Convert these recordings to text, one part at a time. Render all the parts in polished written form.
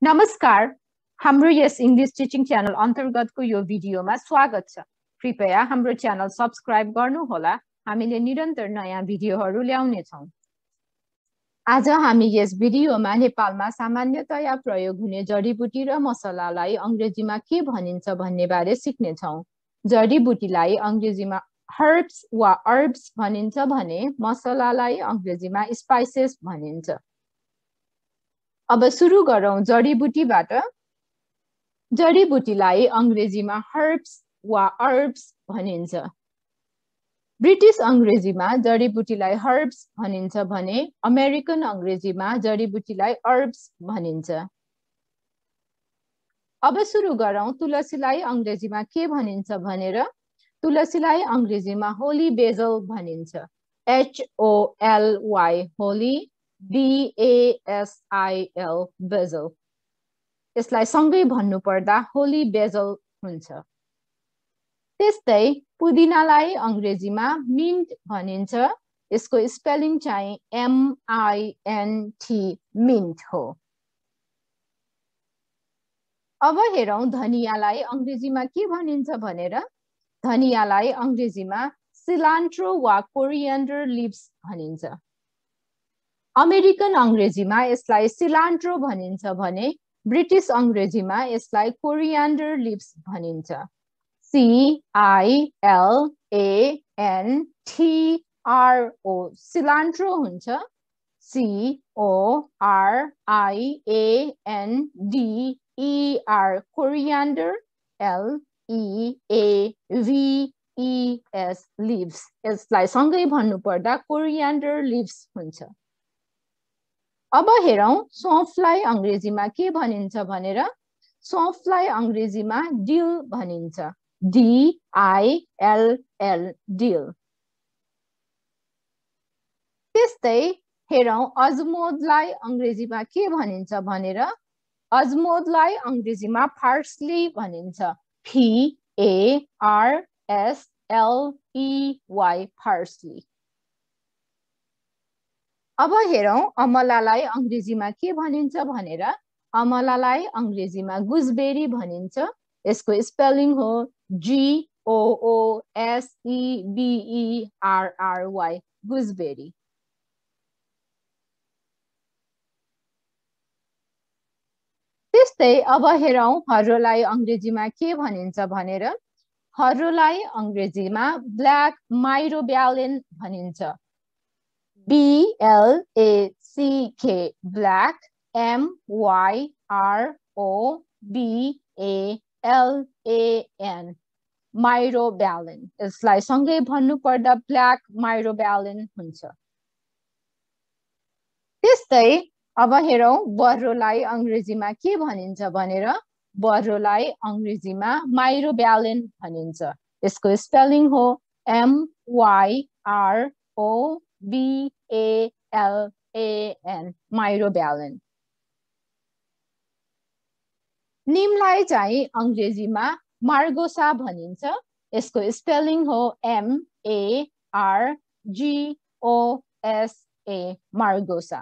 नमस्कार, हाम्रो यस English teaching channel अन्तर्गतको यो भिडियोमा स्वागत छ। कृपया हाम्रो च्यानल सब्स्क्राइब गर्नुहोला। हामीले निरन्तर नयाँ भिडियोहरू ल्याउने छौं। आज हामी यस भिडियोमा नेपालमा सामान्यतया प्रयोग हुने जडीबुटी र मसलालाई अंग्रेजीमा के भनिन्छ भन्ने बारे सिक्ने छौं। जडीबुटीलाई अंग्रेजीमा हर्ब्स वा अर्ब्स भनिन्छ भने मसलालाई अंग्रेजीमा स्पाइसेस भनिन्छ। अब सुरु गरौं जडीबुटीबाट। जडीबुटीलाई अंग्रेजीमा हर्ब्स वा अर्ब्स भनिन्छ। ब्रिटिश अंग्रेजीमा जडीबुटीलाई हर्ब्स भनिन्छ भने अमेरिकन अंग्रेजीमा जडीबुटीलाई अर्ब्स भनिन्छ। अब सुरु गरौं तुलसीलाई अंग्रेजीमा के भनिन्छ भनेर। तुलसीलाई अंग्रेजीमा होली बेजल भनिन्छ। HOLY holy BASIL basil. यसलाई सँगै भन्नु पर्दा होली बेजल हुन्छ। त्यस्तै पुदिनालाई अंग्रेजीमा मिन्ट भनिन्छ। यसको स्पेलिङ चाहिँ MINT मिन्ट हो। अब हेरौं धनियालाई अंग्रेजीमा के भनिन्छ भनेर। धनियालाई अंग्रेजीमा सिलान्ट्रो वा कोरिएन्डर लिव्स भनिन्छ। अमेरिकन अंग्रेजीमा यसलाई सिलान्ट्रो भनिन्छ भने ब्रिटिश अंग्रेजीमा यसलाई कोरिएन्डर लिव्स भनिन्छ। CILANTRO सिलान्ट्रो हुन्छ। CORIANDER coriander LEAVES leaves. यसलाई सँगै भन्नु पर्दा कोरिएन्डर लिव्स हुन्छ। अब हेरौं सौंफलाई अंग्रेजीमा के भनिन्छ भनेर। सौंफलाई अंग्रेजीमा डिल भनिन्छ। DILL dill. त्यस्तै हेरौं अजमोदलाई अंग्रेजीमा के भनिन्छ भनेर। अजमोदलाई अंग्रेजीमा पार्सली भनिन्छ। PARSLEY parsley. अब हेरौं अमलालाई अंग्रेजीमा के भनिन्छ भनेर। अमलालाई अंग्रेजीमा गुजबेरी भनिन्छ। यसको स्पेलिङ हो GOOSEBERRY गुजबेरी। त्यस्तै अब हेरौं हर्रोलाई अंग्रेजीमा के भनिन्छ भनेर। हर्रोलाई अंग्रेजीमा ब्ल्याक माइरोब्यालेन भनिन्छ। BLACK black MYROBALAN माइरोब्यालेन। यसलाई सँगै भन्नु पर्दा ब्ल्याक माइरोब्यालेन हुन्छ। त्यस्तै अब हेरौं बर्रोलाई अंग्रेजीमा के भनिन्छ भनेर। बर्रोलाई अंग्रेजीमा माइरोब्यालेन भनिन्छ। यसको स्पेलिङ हो MYROBALAN माइरोब्यालेन। नीमलाई चाहिँ अंग्रेजीमा मार्गोसा भनिन्छ। यसको स्पेलिङ हो MARGOSA मार्गोसा।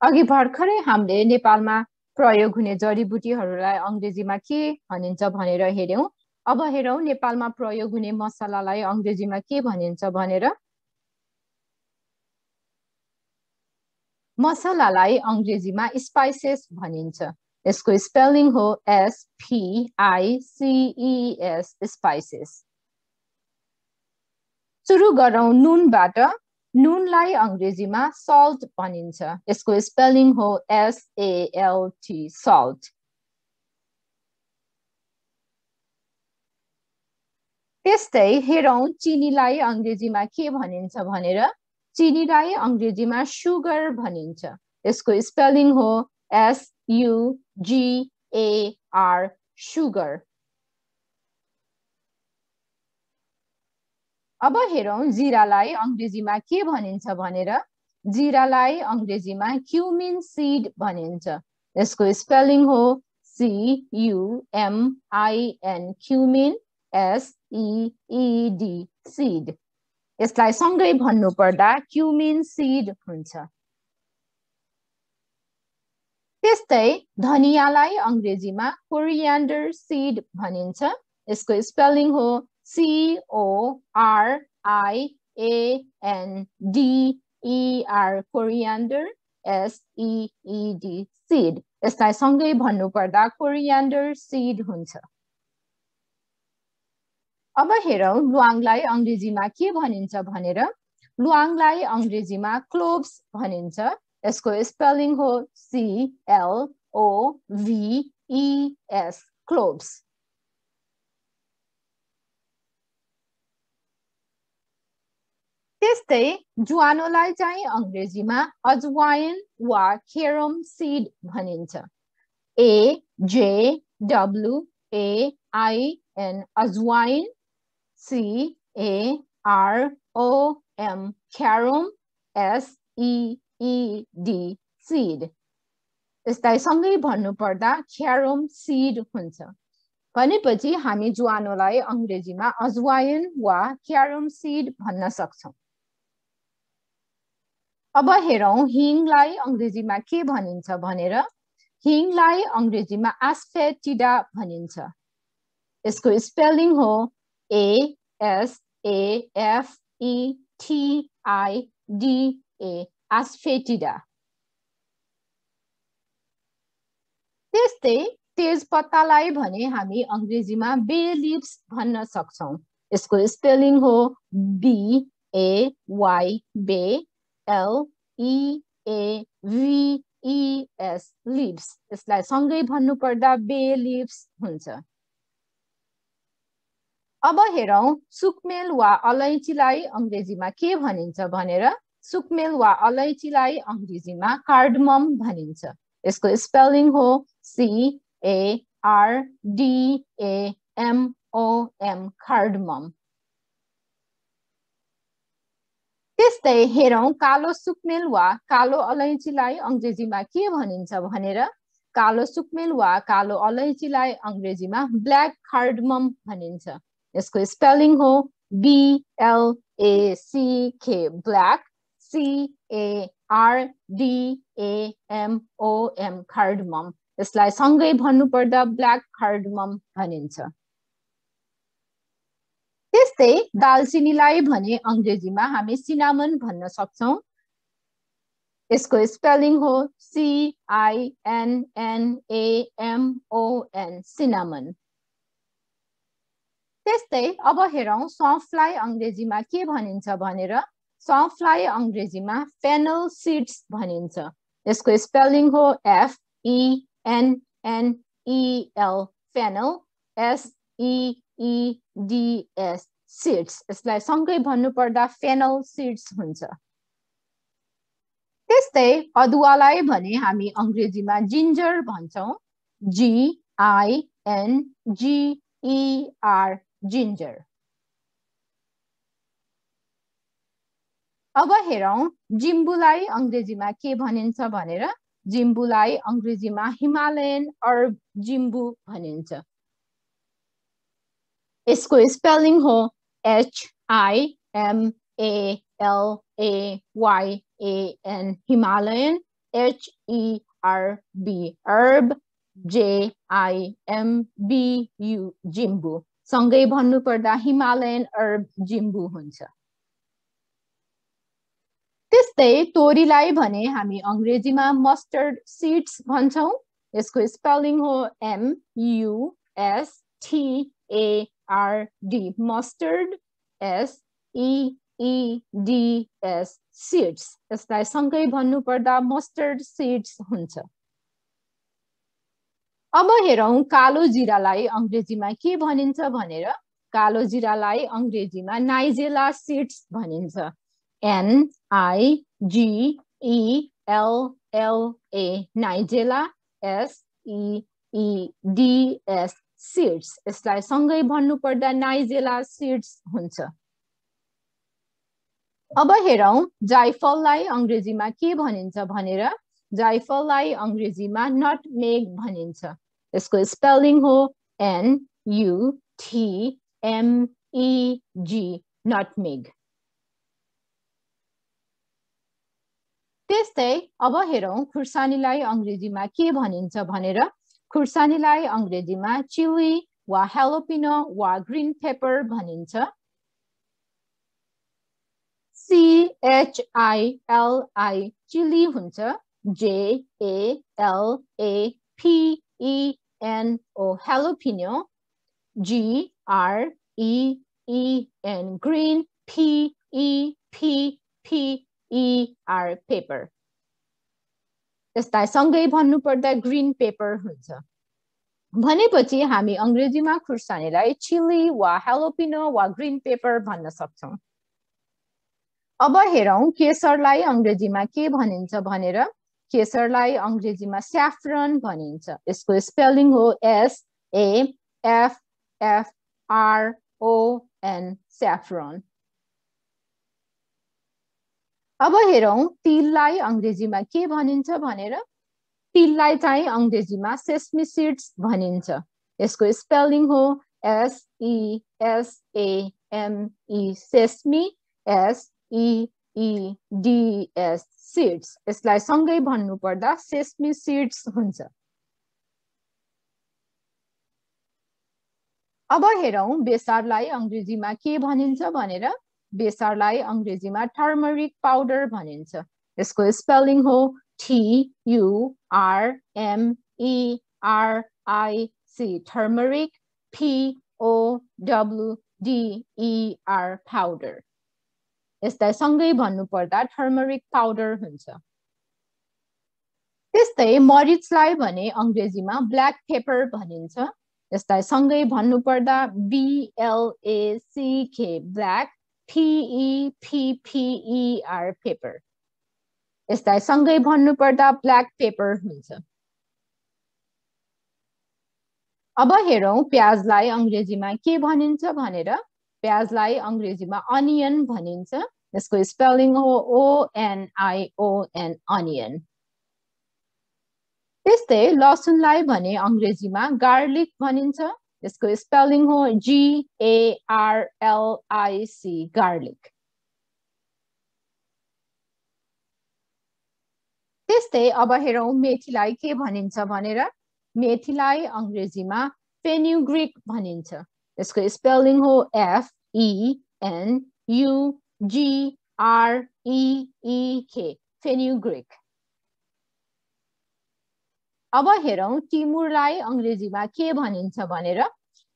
अघि भर्खरै हामीले नेपालमा प्रयोग हुने जडीबुटीहरूलाई अंग्रेजीमा के भनिन्छ भनेर हेर्यौं। अब हेरौं नेपालमा प्रयोग हुने मसलालाई अंग्रेजीमा के भनिन्छ भनेर। मसलालाई अंग्रेजीमा स्पाइसेस भनिन्छ। यसको स्पेलिङ हो SPICES स्पाइसेस। सुरु गरौं नुनबाट। नुनलाई अंग्रेजीमा सल्ट भनिन्छ। यसको स्पेलिङ हो SALT सल्ट। त्यस्तै हेरौं चिनीलाई अंग्रेजीमा के भनिन्छ भनेर। चिनीलाई अंग्रेजीमा सुगर भनिन्छ। यसको स्पेलिङ हो SUGAR सुगर। अब हेरौं जीरालाई अंग्रेजीमा के भनिन्छ भनेर। जीरालाई अंग्रेजीमा क्युमिन सीड भनिन्छ। यसको स्पेलिङ हो CUMIN क्युमिन SEED seed। यसलाई सँगै भन्नु पर्दा क्युमिन सीड हुन्छ। त्यस्तै धनियालाई अंग्रेजीमा कोरिएन्डर सीड भनिन्छ। यसको स्पेलिङ हो CORIANDER कोरिएन्डर SEED सीड। यसलाई सँगै भन्नु पर्दा कोरिएन्डर सीड हुन्छ। अब हेरौं ल्वाङलाई अंग्रेजीमा के भनिन्छ भनेर। ल्वाङलाई अंग्रेजीमा क्लोव्स भनिन्छ। यसको स्पेलिङ हो CLOVES क्लोव्स। त्यस्तै ज्वानोलाई चाहिँ अंग्रेजीमा अजवाइन वा क्यारम सीड भनिन्छ। AJWAIN अजवाइन CAROM क्यारम SEED सीड। यसलाई सँगै भन्नु पर्दा क्यारम सीड हुन्छ। भनेपछि हामी ज्वानोलाई अंग्रेजीमा अजवाइन वा क्यारम सीड भन्न सक्छौं। अब हेरौं हिङलाई अंग्रेजीमा के भनिन्छ भनेर। हिङलाई अंग्रेजीमा एस्फेटिडा भनिन्छ। यसको स्पेलिङ हो ASAFETIDA एस्फेटिडा। त्यस्तै तेजपत्तालाई भने हामी अंग्रेजीमा बे लिव्स भन्न सक्छौं। यसको स्पेलिङ हो BAY बे LEAVES लिव्स। यसलाई सँगै भन्नु पर्दा बे लिव्स हुन्छ। अब हेरौं सुकमेल वा अलैँचीलाई अंग्रेजीमा के भनिन्छ भनेर। सुकमेल वा अलैँचीलाई अंग्रेजीमा कार्डमम भनिन्छ। यसको स्पेलिङ हो CARDAMOM कार्डमम। त्यस्तै हेरौं कालो सुकमेल वा कालो अलैँचीलाई अंग्रेजीमा के भनिन्छ भनेर। कालो सुकमेल वा कालो अलैँचीलाई अंग्रेजीमा ब्ल्याक कार्डमम भनिन्छ। यसको स्पेलिङ हो BLACK ब्ल्याक CARDAMOM कार्डमम। यसलाई सँगै भन्नु पर्दा ब्ल्याक कार्डमम भनिन्छ। त्यस्तै दालचिनीलाई भने अंग्रेजीमा हामी सिनामन भन्न सक्छौं। यसको स्पेलिङ हो CINNAMON सिनामन। त्यस्तै अब हेरौं सौंफलाई अंग्रेजीमा के भनिन्छ भनेर। सौंफलाई अंग्रेजीमा फेनल सीड्स भनिन्छ। यसको स्पेलिङ हो FENNEL फेनल SEEDS सीड्स। यसलाई सँगै भन्नु पर्दा फेनल सीड्स हुन्छ। त्यस्तै अदुवालाई भने हामी अंग्रेजीमा जिन्जर भन्छौं। GINGER ginger. अब हेरौं जिम्बुलाई अंग्रेजीमा के भनिन्छ भनेर। जिम्बुलाई अंग्रेजीमा हिमालयन अर्ब जिम्बु भनिन्छ। यसको स्पेलिङ हो HIMALAYAN हिमालयन HERB अर्ब JIMBU जिम्बु। सँगै भन्नु पर्दा हिमालयन अर्ब जिम्बु हुन्छ। त्यस्तै तोरीलाई भने हामी अंग्रेजीमा मस्टर्ड सीड्स भन्छौं। यसको स्पेलिङ हो MUSTARD मस्टर्ड SEEDS सीड्स। यसलाई सँगै भन्नु पर्दा मस्टर्ड सीड्स हुन्छ। अब हेरौं कालो जीरालाई अंग्रेजीमा के भनिन्छ भनेर। कालो जीरालाई अंग्रेजीमा नाइजेला सीड्स भनिन्छ। NIGELA nigella SEEDS seeds. यसलाई सँगै भन्नु पर्दा नाइजेला सीड्स हुन्छ। अब हेरौं जायफललाई अंग्रेजीमा के भनिन्छ भनेर। जायफललाई अंग्रेजीमा नटमेग भनिन्छ। यसको स्पेलिङ हो NUTMEG नटमेग। त्यस्तै अब हेरौं खुर्सानीलाई अंग्रेजीमा के भनिन्छ भनेर। खुर्सानीलाई अंग्रेजीमा चिली वा हेलोपिनो वा ग्रीन पेपर भनिन्छ। CHILI चिली हुन्छ। JALAPENO jalapeno. GREEN green PEPPER paper. यसलाई सँगै भन्नु पर्दा ग्रीन पेपर हुन्छ। भनेपछि हामी अंग्रेजीमा खुर्सानीलाई चिली वा हेलोपिनो वा ग्रीन पेपर भन्न सक्छौं। अब हेरौं केसरलाई अंग्रेजीमा के भनिन्छ भनेर। केसरलाई अंग्रेजीमा सैफ्रन भनिन्छ। यसको स्पेलिङ हो SAFFRON सैफ्रन। अब हेरौं तिललाई अंग्रेजीमा के भनिन्छ भनेर। तिललाई चाहिँ अंग्रेजीमा सेसमी सीड्स भनिन्छ। यसको स्पेलिङ हो SESAME सेसमी SEEDS सीड्स। यसलाई सँगै भन्नु पर्दा सेसमी सीड्स हुन्छ। अब हेरौं बेसारलाई अंग्रेजीमा के भनिन्छ भनेर। बेसारलाई अंग्रेजीमा टर्मरिक पाउडर भनिन्छ। यसको स्पेलिङ हो TURMERIC टर्मरिक POWDER पाउडर। यसलाई सँगै भन्नु पर्दा टर्मरिक पाउडर हुन्छ। त्यस्तै मरिचलाई भने अंग्रेजीमा ब्ल्याक पेपर भनिन्छ। यसलाई सँगै भन्नु पर्दा BLACK ब्ल्याक PEPPER पेपर। यसलाई सँगै भन्नु पर्दा ब्ल्याक पेपर हुन्छ। अब हेरौं प्याजलाई अंग्रेजीमा के भनिन्छ भनेर। प्याजलाई अंग्रेजीमा अनियन भनिन्छ। यसको स्पेलिङ हो ONION अनियन। त्यस्तै लसुनलाई भने अंग्रेजीमा गार्लिक भनिन्छ। यसको स्पेलिङ हो GARLIC गार्लिक। त्यस्तै अब हेरौं मेथीलाई के भनिन्छ भनेर। मेथीलाई अंग्रेजीमा फेन्युग्रिक भनिन्छ। यसको स्पेलिङ हो FENUGREEK फेन्युग्रिक। अब हेरौं टिमुरलाई अंग्रेजीमा के भनिन्छ भनेर।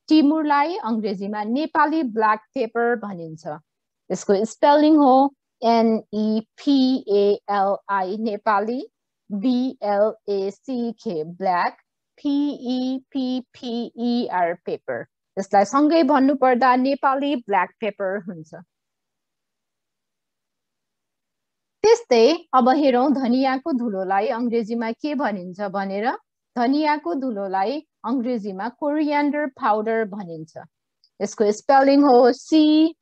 टिमुरलाई अंग्रेजीमा नेपाली ब्ल्याक पेपर भनिन्छ। यसको स्पेलिङ हो NEPALI Nepali BLACK black PEPPER paper. यसलाई सँगै भन्नु पर्दा नेपाली ब्ल्याक पेपर हुन्छ। त्यस्तै अब हेरौं धनियाको धुलोलाई अंग्रेजीमा के भनिन्छ भनेर। धनियाको धुलोलाई अंग्रेजीमा कोरिएन्डर पाउडर भनिन्छ। यसको स्पेलिङ हो CORIANDER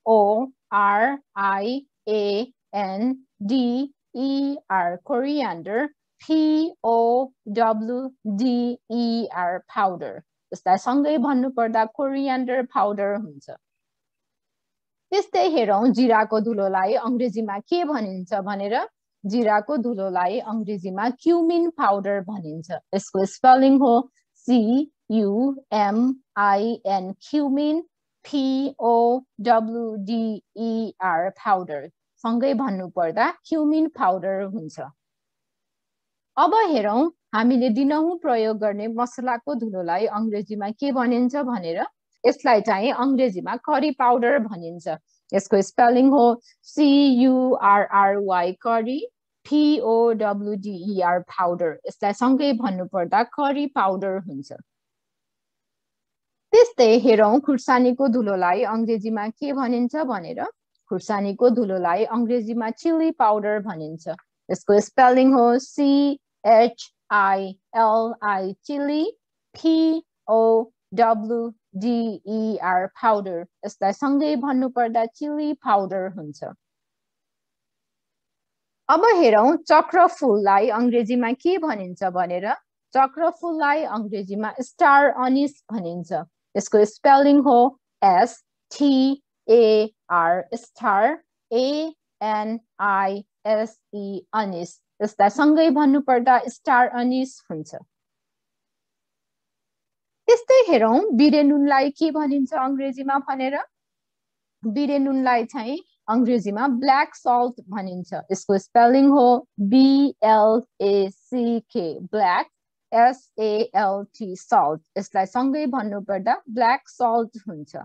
कोरिएन्डर POWDER पाउडर। यसलाई सँगै भन्नु पर्दा कोरिएन्डर पाउडर हुन्छ। त्यस्तै हेरौं जिराको धुलोलाई अंग्रेजीमा के भनिन्छ भनेर। जिराको धुलोलाई अंग्रेजीमा क्युमिन पाउडर भनिन्छ। यसको स्पेलिङ हो CUMIN क्युमिन POWDER पाउडर। सँगै भन्नु पर्दा क्युमिन पाउडर हुन्छ। अब हेरौं हामीले दिनहुँ प्रयोग गर्ने मसलाको धुलोलाई अंग्रेजीमा के भनिन्छ भनेर। यसलाई चाहिँ अंग्रेजीमा करी पाउडर भनिन्छ। यसको स्पेलिङ हो CURRY करी POWDER पाउडर। यसलाई सँगै भन्नु पर्दा करी पाउडर हुन्छ। त्यस्तै हेरौं खुर्सानीको धुलोलाई अंग्रेजीमा के भनिन्छ भनेर। खुर्सानीको धुलोलाई अंग्रेजीमा चिली पाउडर भनिन्छ। यसको स्पेलिङ हो CHILI चिली POWDER पाउडर। यसलाई सँगै भन्नु पर्दा चिली पाउडर हुन्छ। अब हेरौं चक्रफूललाई अंग्रेजीमा के भनिन्छ भनेर। चक्रफूललाई अंग्रेजीमा स्टार अनिस भनिन्छ। यसको स्पेलिङ हो STAR स्टार ANISE अनिस। यसलाई सँगै भन्नुपर्दा स्टार अनिस हुन्छ। त्यस्तै हेरौं बिरे नुनलाई के भनिन्छ अंग्रेजीमा भनेर। बिरे नुनलाई चाहिँ अंग्रेजीमा ब्ल्याक सल्ट भनिन्छ। यसको स्पेलिङ हो BLACK ब्ल्याक SALT सल्ट। यसलाई सँगै भन्नुपर्दा ब्ल्याक सल्ट हुन्छ।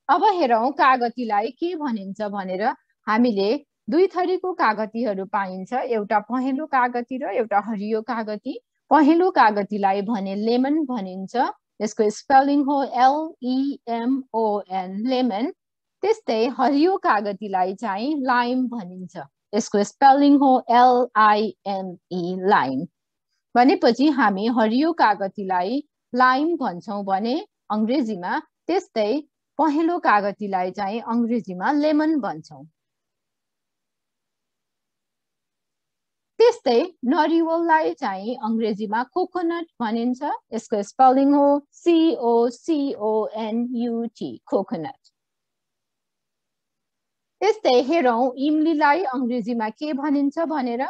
अब हेरौं कागतीलाई के भनिन्छ भनेर। हामीले दुई थरीको कागतीहरू पाइन्छ, एउटा पहेँलो कागती र एउटा हरियो कागती। पहेँलो कागतीलाई भने लेमन भनिन्छ। यसको स्पेलिङ हो LEMON लेमन। त्यस्तै हरियो कागतीलाई चाहिँ लाइम भनिन्छ। यसको स्पेलिङ हो LIME लाइम। भनेपछि हामी हरियो कागतीलाई लाइम भन्छौं भने अंग्रेजीमा, त्यस्तै पहेँलो कागतीलाई चाहिँ अंग्रेजीमा लेमन भन्छौं। त्यस्तै नरिवललाई चाहिँ अंग्रेजीमा कोकोनट भनिन्छ। यसको स्पेलिङ हो COCONUT कोकोनट। त्यस्तै हेरौं इमलीलाई अंग्रेजीमा के भनिन्छ भनेर।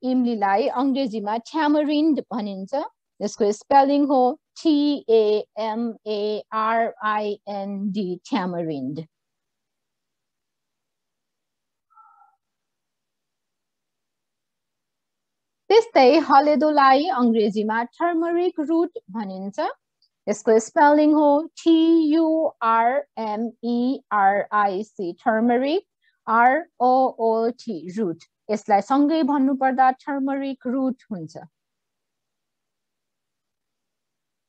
इमलीलाई अंग्रेजीमा ट्यामरिन्ड भनिन्छ। यसको स्पेलिङ हो TAMARIND ट्यामरिन्ड। त्यस्तै हलेदोलाई अंग्रेजीमा टर्मरिक रूट भनिन्छ। यसको स्पेलिङ हो TURMERIC टर्मरिक ROOT रूट। यसलाई सँगै भन्नुपर्दा टर्मरिक रूट हुन्छ।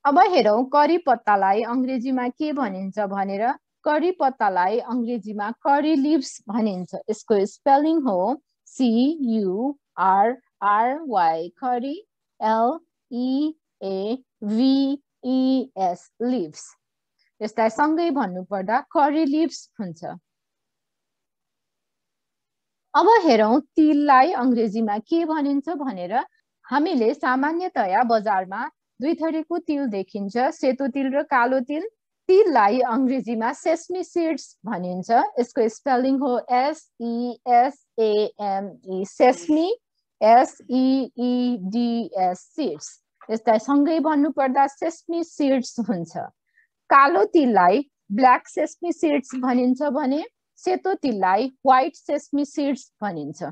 अब हेरौं करी पत्तालाई अंग्रेजीमा के भनिन्छ भनेर। करी पत्तालाई अंग्रेजीमा करी लिव्स भनिन्छ। यसको स्पेलिङ हो CURRY करी LEAVES लिव्स। यसलाई सँगै भन्नुपर्दा करी लिव्स हुन्छ। अब हेरौं तिललाई अंग्रेजीमा के भनिन्छ भनेर। हामीले सामान्यतया बजारमा दुई थरीको तिल देखिन्छ, सेतो तिल र कालो तिल। तिललाई अंग्रेजीमा सेसमी सीड्स भनिन्छ। यसको स्पेलिङ हो SESAME सेसमी SEEDS सीड्स। यसलाई सँगै भन्नुपर्दा सेसमी सीड्स हुन्छ। कालो तिललाई ब्ल्याक सेसमी सीड्स भनिन्छ भने सेतो तिललाई व्हाइट सेसमी सीड्स भनिन्छ।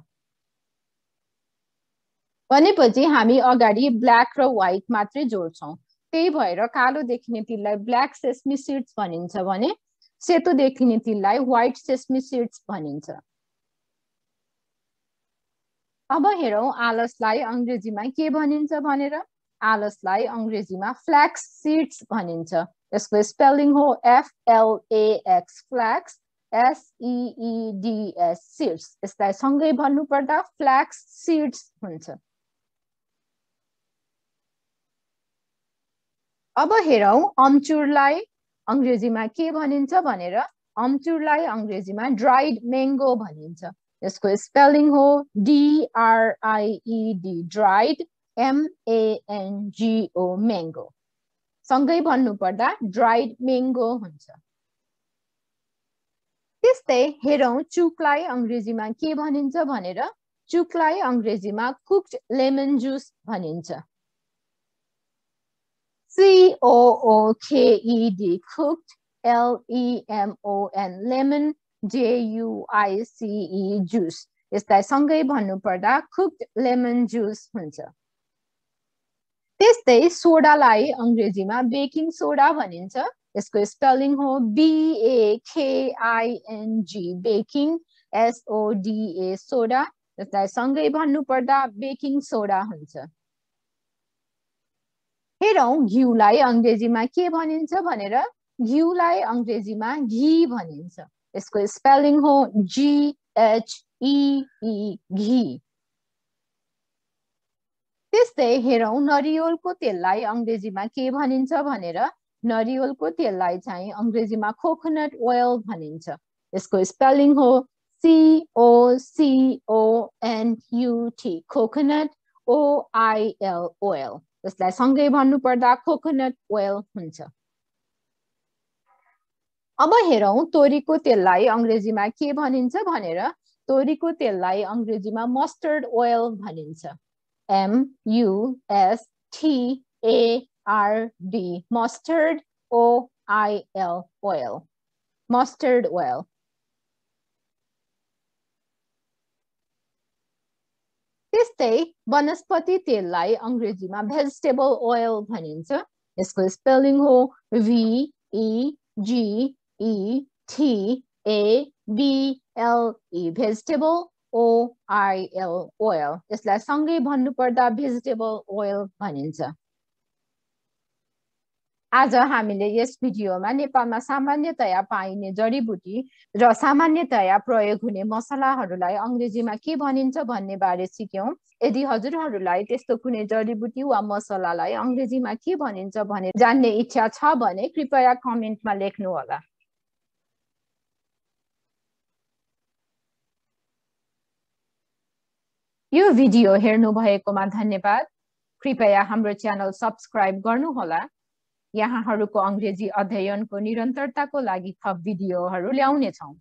भनेपछि हामी अगाडि ब्ल्याक र व्हाइट मात्रै जोड्छौं। त्यही भएर कालो देखिने तिललाई ब्ल्याक सेसमी सीड्स भनिन्छ भने सेतो देखिने तिललाई व्हाइट सेसमी सीड्स भनिन्छ। अब हेरौं आलसलाई अंग्रेजीमा के भनिन्छ भनेर। आलसलाई अंग्रेजीमा फ्ल्याक्स सीड्स भनिन्छ। यसको स्पेलिङ हो FLAX फ्ल्याक्स SEEDS सीड्स। यसलाई सँगै भन्नुपर्दा फ्ल्याक्स सीड्स हुन्छ। अब हेरौं अम्चुरलाई अंग्रेजीमा के भनिन्छ भनेर। अम्चुरलाई अंग्रेजीमा ड्राइड मैंगो भनिन्छ। यसको स्पेलिङ हो DRIED ड्राइड MANGO मैंगो। सँगै भन्नुपर्दा ड्राइड मैंगो हुन्छ। त्यस्तै हेरौं चुकलाई अंग्रेजीमा के भनिन्छ भनेर। चुकलाई अंग्रेजीमा कुक्ड लेमन जुस भनिन्छ। COOKED cooked LEMON lemon JUICE juice. यसलाई सँगै भन्नुपर्दा कुक्ड लेमन जुस हुन्छ। त्यस्तै सोडालाई अंग्रेजीमा बेकिङ सोडा भनिन्छ। यसको स्पेलिङ हो BAKING बेकिङ SODA सोडा। यसलाई सँगै भन्नुपर्दा बेकिङ सोडा हुन्छ। हेरौं घिउलाई अंग्रेजीमा के भनिन्छ भनेर। घिउलाई अंग्रेजीमा घी भनिन्छ। यसको स्पेलिङ हो GHEE घी। त्यस्तै हेरौं नरिवलको तेललाई अंग्रेजीमा के भनिन्छ भनेर। नरिवलको तेललाई चाहिँ अंग्रेजीमा कोकोनट ओइल भनिन्छ। यसको स्पेलिङ हो COCONUT कोकोनट OIL ओइल। यसलाई सँगै भन्नुपर्दा कोकोनट ओइल हुन्छ। अब हेरौं तोरीको तेललाई अंग्रेजीमा के भनिन्छ भनेर। तोरीको तेललाई अंग्रेजीमा मस्टर्ड ओइल भनिन्छ। MUSTARD mustard OIL oil mustard oil। त्यस्तै वनस्पति तेललाई अंग्रेजीमा भेजिटेबल ओइल भनिन्छ। यसको स्पेलिङ हो VEGETABLE भेजिटेबल OIL oil। यसलाई सँगै भन्नुपर्दा भेजिटेबल ओइल भनिन्छ। आज हामीले यस भिडियोमा नेपालमा सामान्यतया पाइने जडीबुटी र सामान्यतया प्रयोग हुने मसलाहरूलाई अंग्रेजीमा के भनिन्छ भन्ने बारे सिक्यौं। यदि हजुरहरूलाई त्यस्तो कुनै जडीबुटी वा मसलालाई अंग्रेजीमा के भनिन्छ भने जान्ने इच्छा छ भने कृपया कमेन्टमा लेख्नु होला। यो भिडियो हेर्नु भएकोमा धन्यवाद। कृपया हाम्रो च्यानल सब्स्क्राइब गर्नुहोला। यहाँहरूको अंग्रेजी अध्ययनको निरन्तरताको लागि थप भिडियोहरू ल्याउने छौं।